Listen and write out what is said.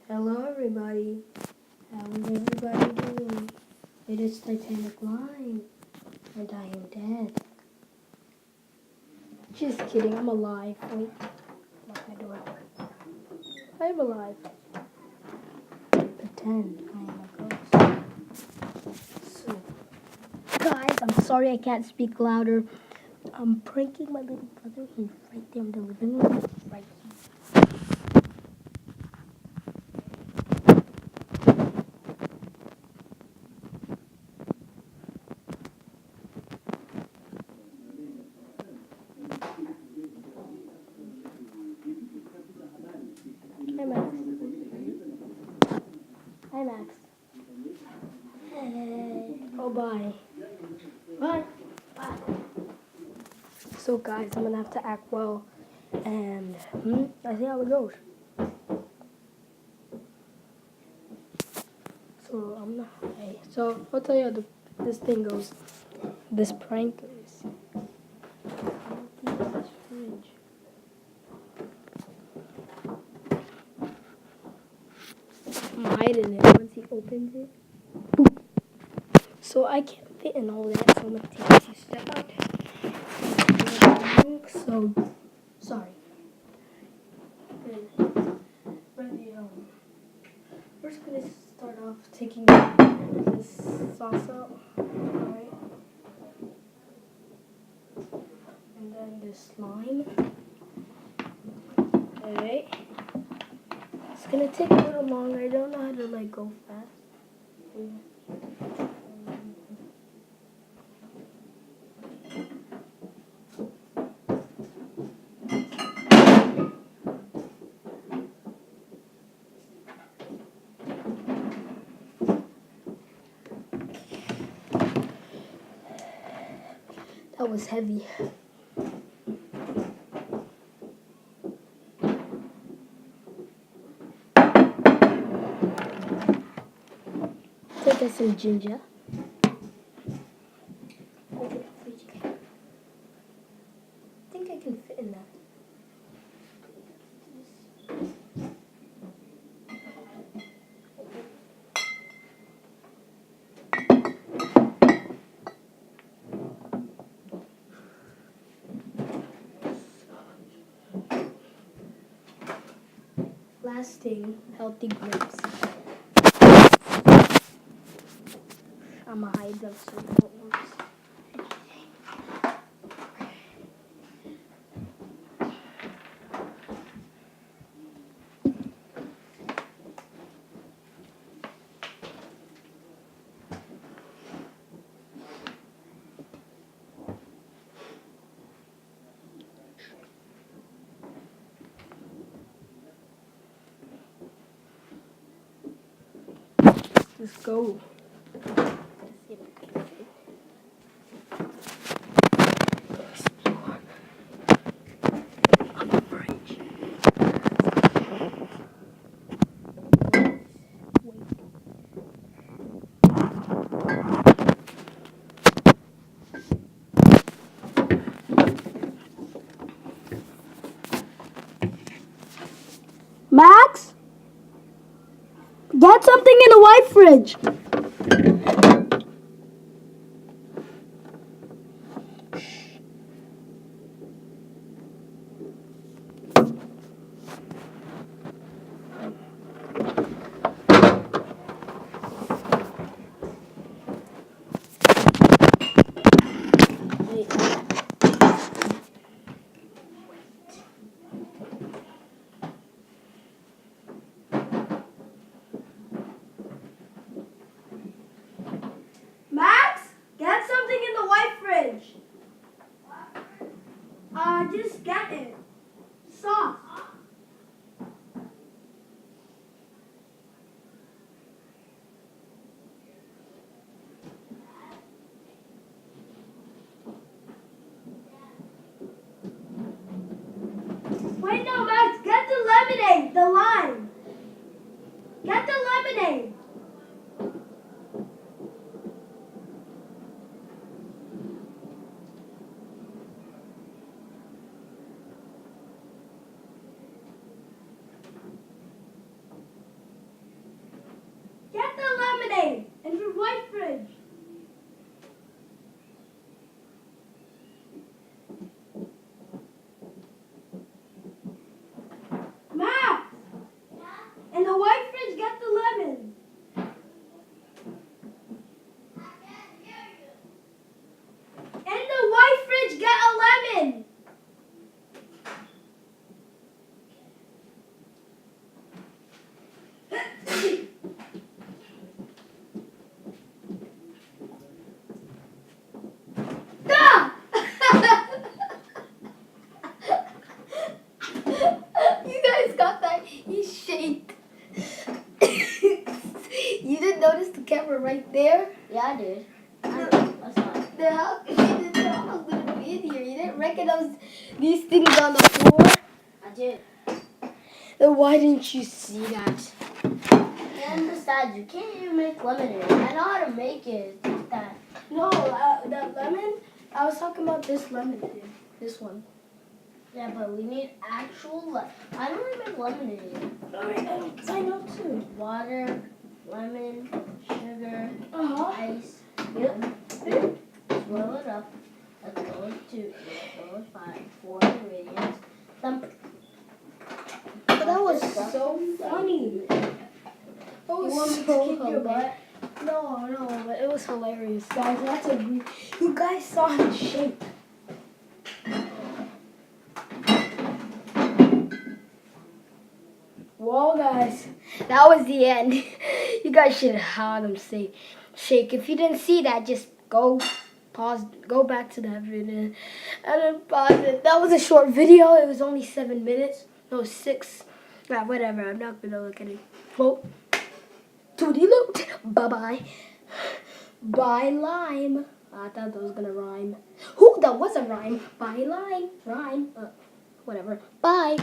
Hello everybody. How is everybody doing? It is Titanic Line. And I am dead. Just kidding, I'm alive. Wait. Lock my door. I'm alive. Pretend I am a ghost. So, guys, I'm sorry I can't speak louder. I'm pranking my little brother. He's right there in the living room. Right here. Hi, Max. Hi, Max. Hey. Oh, bye. Bye. Bye. So, guys, I'm gonna have to act well, and I see how it goes. So I'm not. Hey, so I'll tell you how this thing goes. This prank is. This fridge. I'm hiding it. Once he opens it, boop. So I can't fit in all that. So I'm gonna take a few steps out. So sorry. We're just gonna start off taking this sauce out, alright? And then this slime. Alright. It's gonna take a little longer. I don't know how to go fast. That was heavy. Take us some ginger. Open the fridge again. I think I can fit in that. Lasting healthy grapes. I'ma hide them so you won't notice. Let's go. Explore on the fridge. Wait. Max, get something in the white fridge. Wait. were right there. Yeah, I did. I saw it. The house didn't be in here. You didn't recognize these things on the floor. I did. Then why didn't you see that? And besides, you can't even make lemonade. I know how to make it. It's just that. No, that lemon. I was talking about this lemonade. This one. Yeah, but we need actual. I know how to make lemonade. Alright, I know too. Water, lemon, sugar, ice. Yep. Swirl it up. Let's go to 4 ingredients. But that was so funny. That was so hilarious. No, but it was hilarious, guys. That's a great. You guys saw his shape. Well, guys, that was the end. You guys should have him say shake. If you didn't see that, just go pause, go back to that video, and then pause it. That was a short video. It was only 7 minutes. No, 6. Yeah, whatever. I'm not gonna look at it. Well, toodie-loot. Bye-bye. Bye, lime. I thought that was gonna rhyme. That was a rhyme. Bye, lime. Rhyme. Whatever. Bye.